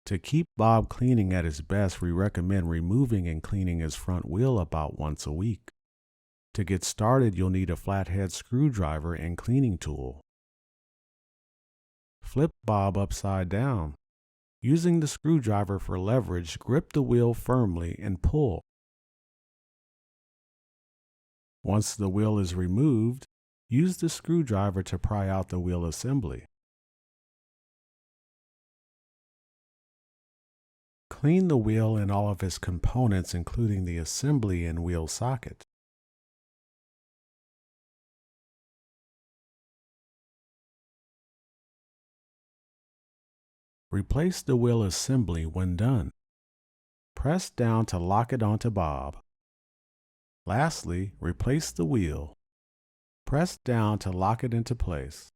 To keep Bob cleaning at his best, we recommend removing and cleaning his front wheel about once a week. To get started, you'll need a flathead screwdriver and cleaning tool. Flip Bob upside down. Using the screwdriver for leverage, grip the wheel firmly and pull. Once the wheel is removed, use the screwdriver to pry out the wheel assembly. Clean the wheel and all of its components, including the assembly and wheel socket. Replace the wheel assembly when done. Press down to lock it onto Bob. Lastly, replace the wheel. Press down to lock it into place.